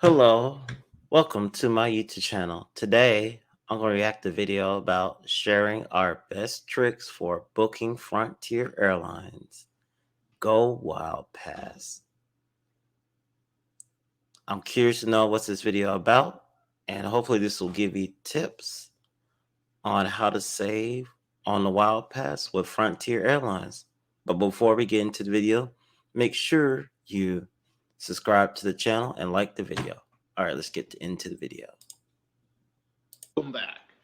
Hello, welcome to my YouTube channel. Today, I'm going to react to a video about sharing our best tricks for booking Frontier Airlines Go Wild Pass. I'm curious to know what's this video about, and hopefully this will give you tips on how to save on the Wild Pass with Frontier Airlines. But before we get into the video, make sure you subscribe to the channel and like the video. All right, let's get into the video. Welcome back.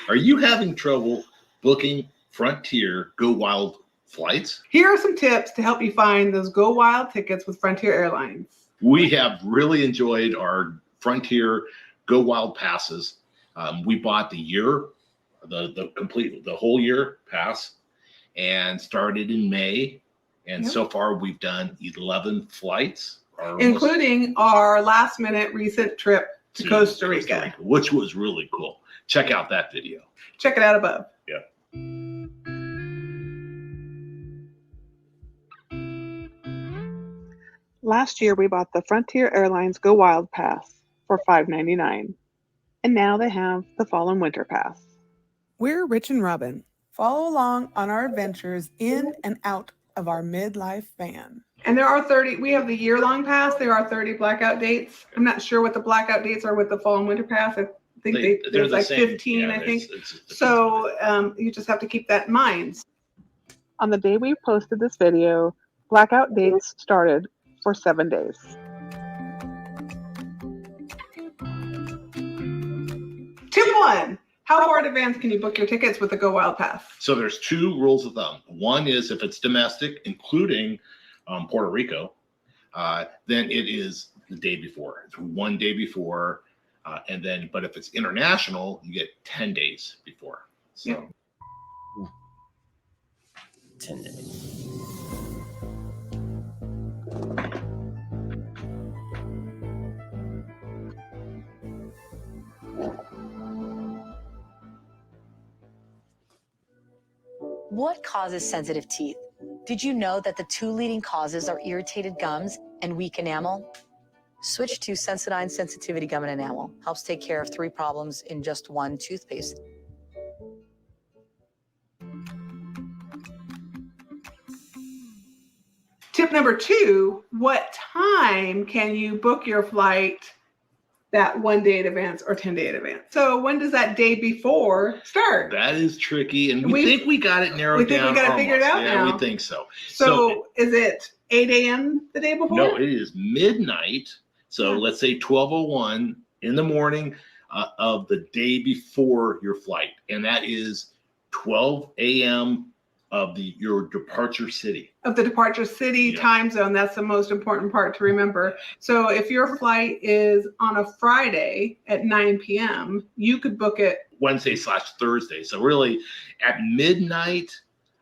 Are you having trouble booking Frontier Go Wild flights? Here are some tips to help you find those Go Wild tickets with Frontier Airlines. We have really enjoyed our Frontier Go Wild passes. We bought the year, the whole year pass, and started in May. And so far we've done 11 flights, including our last minute recent trip to Costa Rica, which was really cool. Check out that video. Check it out above. Yeah. Last year, we bought the Frontier Airlines Go Wild Pass for $5.99, and now they have the Fall and Winter Pass. We're Rich and Robin. Follow along on our adventures in and out of our midlife van. And there are 30, we have the year-long pass. There are 30 blackout dates. I'm not sure what the blackout dates are with the Fall and Winter Pass. I think there's like 15, I think. So you just have to keep that in mind. On the day we posted this video, blackout dates started for 7 days. Tip 1. How far in advance can you book your tickets with the Go Wild Pass? So there's 2 rules of thumb. One is if it's domestic, including Puerto Rico, then it is the day before. It's 1 day before, but if it's international, you get 10 days before. So, yep. 10 days. What causes sensitive teeth? Did you know that the 2 leading causes are irritated gums and weak enamel? Switch to Sensodyne Sensitivity Gum and Enamel. Helps take care of 3 problems in just 1 toothpaste. Tip number 2, what time can you book your flight that 1 day in advance or 10 day in advance? So when does that day before start? That is tricky, and we think we got it narrowed down. We think we got it figured out now. Yeah, we think so. So is it 8 a.m. the day before? No, it is midnight. So let's say 12:01 in the morning of the day before your flight, and that is 12 a.m. of your departure city. Of the departure city time zone. That's the most important part to remember. So if your flight is on a Friday at 9 p.m., you could book it Wednesday/Thursday. So really at midnight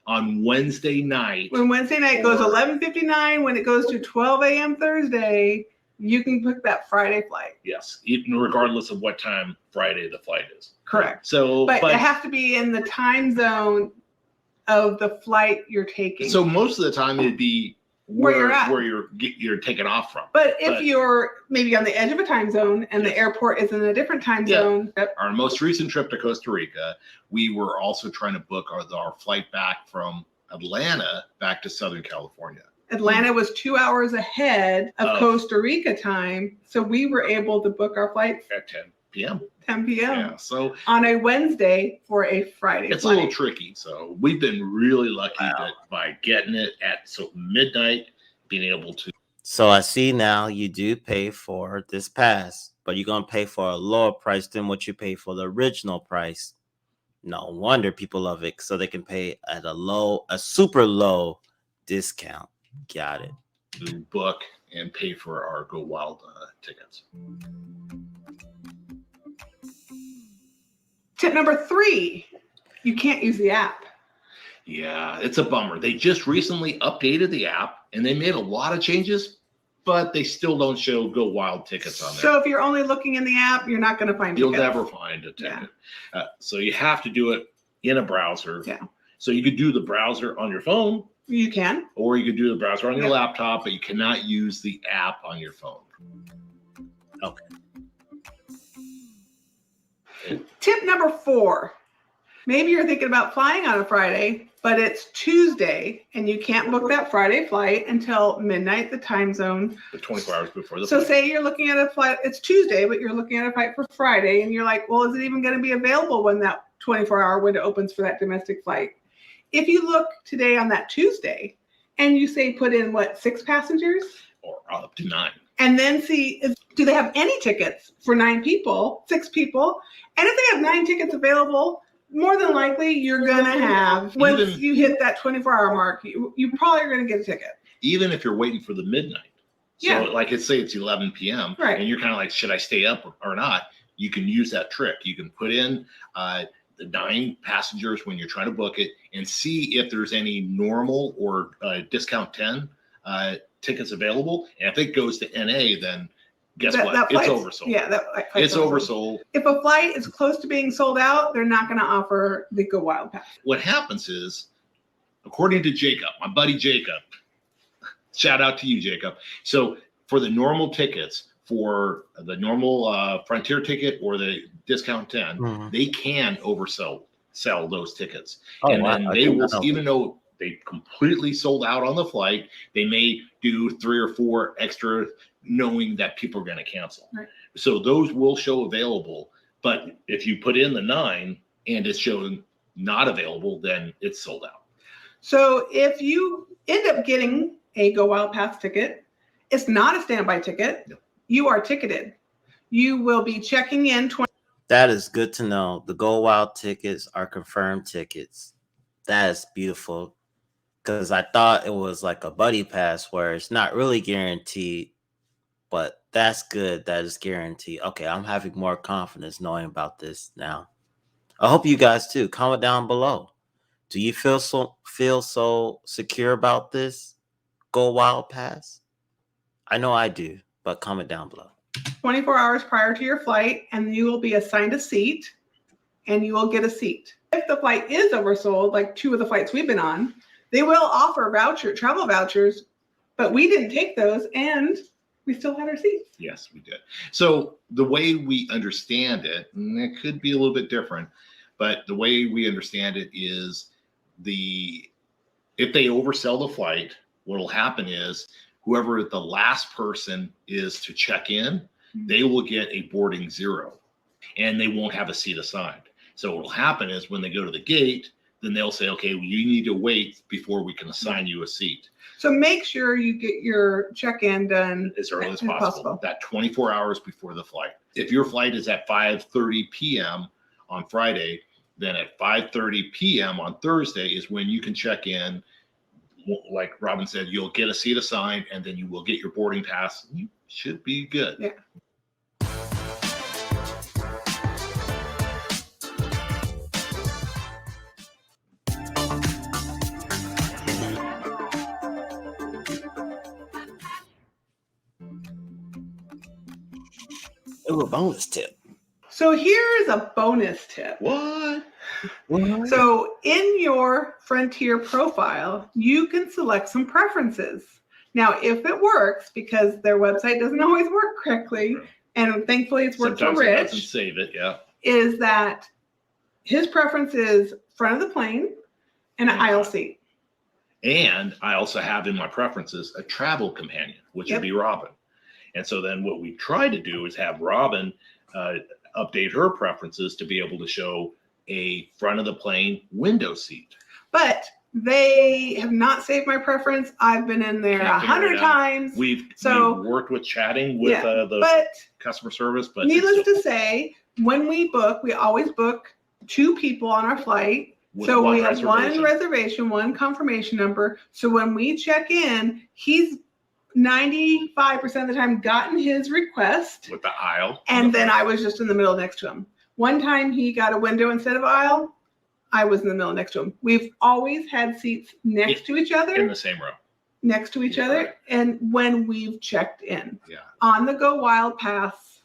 on Wednesday night. When Wednesday night goes 11:59, when it goes to 12 a.m. Thursday, you can book that Friday flight. Yes, even regardless of what time Friday the flight is. Correct. So, but it has to be in the time zone of the flight you're taking. So most of the time it'd be where you're at, where you're taking off from. But if you're maybe on the edge of a time zone and the airport is in a different time zone. Our most recent trip to Costa Rica, we were also trying to book our flight back from Atlanta back to Southern California. Atlanta was 2 hours ahead of Costa Rica time, so we were able to book our flights at 10 p.m. 10 p.m. Yeah, so on a Wednesday for a Friday it's flight. A little tricky. So we've been really lucky that by getting it at midnight, being able to. So I see now you do pay for this pass, but you're going to pay for a lower price than what you pay for the original price. No wonder people love it, so they can pay at a super low discount. Got it. To book and pay for our Go Wild tickets. Tip number 3, you can't use the app. Yeah, it's a bummer. They just recently updated the app and they made a lot of changes, but they still don't show Go Wild tickets on there. So if you're only looking in the app, you're not going to find You'll never find a ticket. Yeah. So you have to do it in a browser. Yeah. So you could do the browser on your phone. You can. Or you could do the browser on your laptop, but you cannot use the app on your phone. Okay. Tip number 4. Maybe you're thinking about flying on a Friday, but it's Tuesday and you can't book that Friday flight until midnight, the time zone. The 24 hours before the So flight. say you're looking at a flight, it's Tuesday, but you're looking at a flight for Friday and you're like, well, is it even going to be available when that 24-hour window opens for that domestic flight? If you look today on that Tuesday and you say put in 6 passengers? Or up to 9. And then see, do they have any tickets for 9 people, 6 people? And if they have 9 tickets available, more than likely you're going to have, once you hit that 24-hour mark, you probably are going to get a ticket. Even if you're waiting for the midnight. So Yeah. like let's say it's 11 p.m. Right. And you're kind of like, should I stay up or not? You can use that trick. You can put in the 9 passengers when you're trying to book it and see if there's any normal or discount 10 tickets available. And if it goes to NA, then guess what? It's oversold. Yeah, it's oversold. If a flight is close to being sold out, they're not going to offer the Go Wild Pass. What happens is, according to Jacob, my buddy Jacob, shout out to you, Jacob. So for the normal tickets, for the normal Frontier ticket or the discount 10, they can sell those tickets. And then they will, even though they completely sold out on the flight, they may do 3 or 4 extra, knowing that people are going to cancel. Right. So those will show available. But if you put in the 9 and it's showing not available, then it's sold out. So if you end up getting a Go Wild Pass ticket, it's not a standby ticket. No. You are ticketed. You will be checking in. That is good to know. The Go Wild tickets are confirmed tickets. That is beautiful, because I thought it was like a buddy pass where it's not really guaranteed, but that's good that it's guaranteed. Okay, I'm having more confidence knowing about this now. I hope you guys too. Comment down below. Do you feel so secure about this Go Wild Pass? I know I do, but comment down below. 24 hours prior to your flight, and you will be assigned a seat, and you will get a seat. If the flight is oversold, like 2 of the flights we've been on, they will offer travel vouchers, but we didn't take those, and we still had our seats. Yes, we did. So the way we understand it, and it could be a little bit different, but the way we understand it is if they oversell the flight, what will happen is whoever the last person is to check in, they will get a boarding 0 and they won't have a seat assigned. So what will happen is when they go to the gate, then they'll say, okay, well, you need to wait before we can assign you a seat. So make sure you get your check-in done as early as possible. That 24 hours before the flight. If your flight is at 5:30 p.m. on Friday, then at 5:30 p.m. on Thursday is when you can check in. Like Robin said, you'll get a seat assigned, and then you will get your boarding pass. You should be good. Yeah. Ooh, a bonus tip. So here's a bonus tip. What? So in your Frontier profile, you can select some preferences. Now, if it works, because their website doesn't always work correctly, and thankfully it's worked for Rich, it doesn't save it, yeah. Is that his preference is front of the plane and an aisle seat. And I also have in my preferences a travel companion, which would be Robin. And so then what we try to do is have Robin update her preferences to be able to show a front of the plane window seat. But they have not saved my preference. I've been in there 100 times. We've worked with chatting with the customer service. But needless to say, when we book, we always book 2 people on our flight. So we have one reservation, one confirmation number. So when we check in, he's 95% of the time gotten his request. With the aisle. And then I was just in the middle next to him. One time he got a window instead of aisle. I was in the middle next to him. We've always had seats next to each other. In the same row. Next to each other. Right. And when we've checked in. Yeah. On the Go Wild Pass.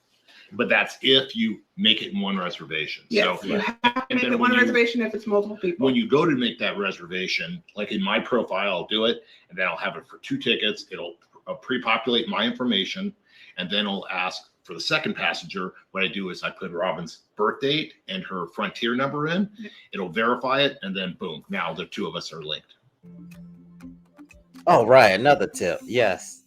But that's if you make it in one reservation. Yes, so you have to make it one reservation if it's multiple people. When you go to make that reservation, like in my profile, I'll do it, and then I'll have it for 2 tickets. It'll pre-populate my information, and then it'll ask for the second passenger, what I do is I put Robin's birth date and her Frontier number in. It'll verify it, and then boom, now the two of us are linked. Oh, right. Another tip. Yes.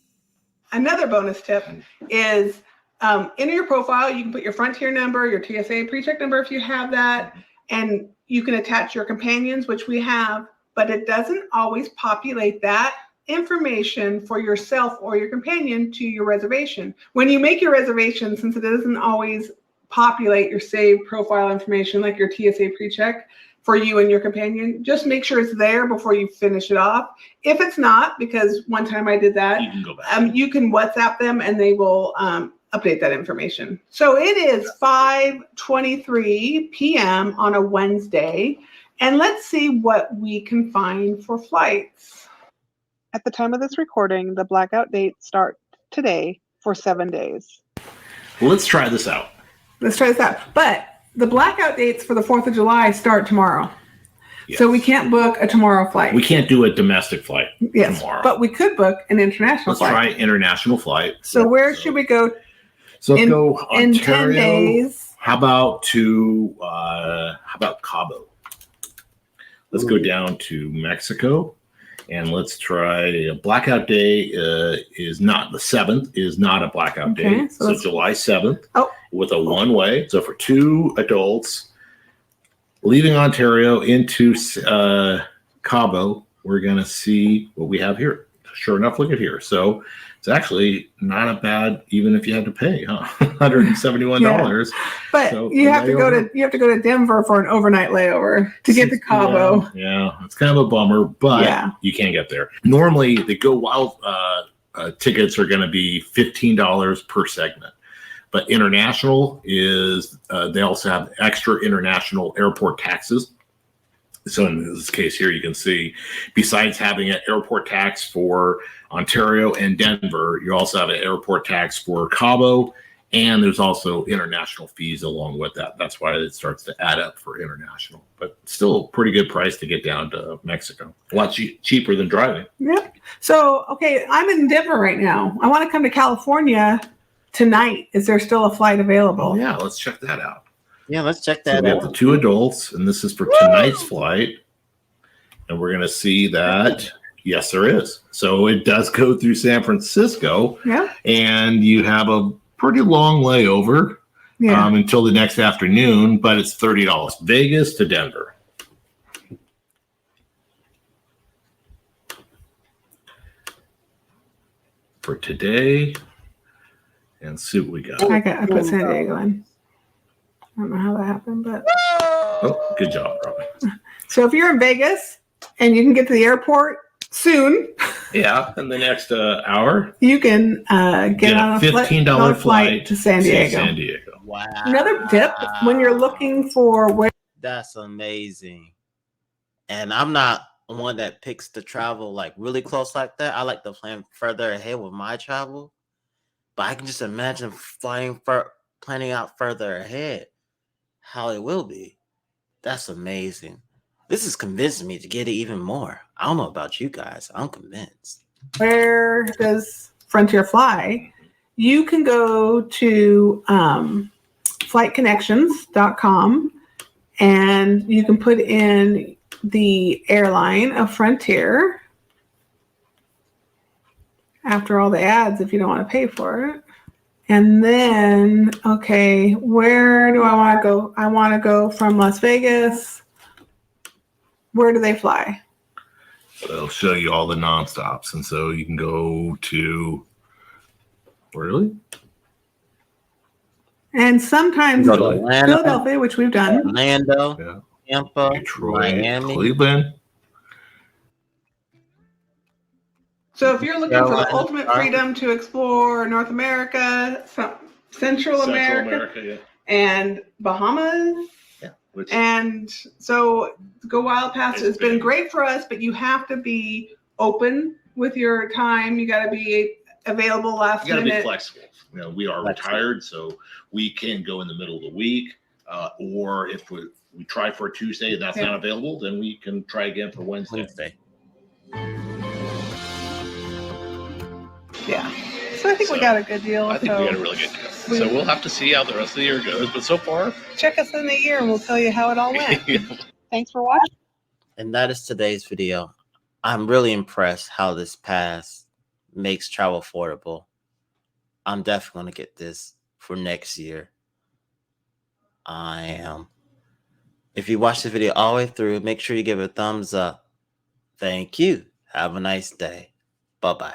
Another bonus tip is in your profile, you can put your Frontier number, your TSA pre-check number if you have that, and you can attach your companions, which we have, but it doesn't always populate that information for yourself or your companion to your reservation. When you make your reservation, since it doesn't always populate your saved profile information like your TSA pre-check for you and your companion, just make sure it's there before you finish it off. If it's not, because one time I did that, You can go back. you can WhatsApp them and they will update that information. So it is 5:23 p.m. on a Wednesday, and let's see what we can find for flights. At the time of this recording, the blackout dates start today for 7 days. Let's try this out. Let's try this out. But the blackout dates for the 4th of July start tomorrow. Yes. So we can't book a tomorrow flight. We can't do a domestic flight tomorrow. But we could book an international Let's flight. try international flight. So where should we go So let's go in Ontario. 10 days? How about Cabo? Let's go down to Mexico, and let's try a blackout day. Is not the 7th. Is not a blackout day. So July 7th. With a one-way. So for 2 adults leaving Ontario into Cabo, we're gonna see what we have here. Sure enough, look at here. So it's actually not a bad, even if you had to pay, huh? $171. But So you have to go to Denver for an overnight layover to get to Cabo. Yeah, it's kind of a bummer, but you can get there. Normally, the Go Wild tickets are going to be $15 per segment, but international is they also have extra international airport taxes. So in this case here, you can see, besides having an airport tax for Ontario and Denver, you also have an airport tax for Cabo, and there's also international fees along with that. That's why it starts to add up for international, but still a pretty good price to get down to Mexico. A lot cheaper than driving. Yep. So, okay, I'm in Denver right now. I want to come to California tonight. Is there still a flight available? Oh, yeah, let's check that out. Yeah, let's check So that we out. have the 2 adults, and this is for tonight's flight. And we're going to see that, yes, there is. So it does go through San Francisco. Yeah. And you have a pretty long layover until the next afternoon, but it's $30. Vegas to Denver. For today, and see what we got. I put San Diego in. I don't know how that happened, but Oh, good job, Robin. so if you're in Vegas and you can get to the airport soon, Yeah, in the next hour, you can get on a $15 flight to San Diego. Wow. Another tip when you're looking for where. That's amazing. And I'm not one that picks to travel like really close like that. I like to plan further ahead with my travel. But I can just imagine planning out further ahead how it will be. That's amazing. This is convincing me to get it even more. I don't know about you guys. I'm convinced. Where does Frontier fly? You can go to flightconnections.com and you can put in the airline of Frontier after all the ads if you don't want to pay for it. And then, okay, where do I want to go? I want to go from Las Vegas. Where do they fly? They'll show you all the nonstops, and so you can go to really. And sometimes Go to Atlanta, Philadelphia, which we've done. Orlando, Tampa, Detroit, Miami, Cleveland. So if you're looking for the ultimate freedom to explore North America, Central America, and Bahamas, and so Go Wild Pass has been great for us, but you have to be open with your time. You got to be available last minute. You got to be flexible. You know, we are retired, so we can go in the middle of the week, or if we try for a Tuesday and that's not available, then we can try again for Wednesday. Yeah. So I think we got a good deal. I think we got a really good deal. So we'll have to see how the rest of the year goes. But so far, check us in a year and we'll tell you how it all went. Thanks for watching. And that is today's video. I'm really impressed how this pass makes travel affordable. I'm definitely going to get this for next year. I am. If you watch the video all the way through, make sure you give it a thumbs up. Thank you. Have a nice day. Bye-bye.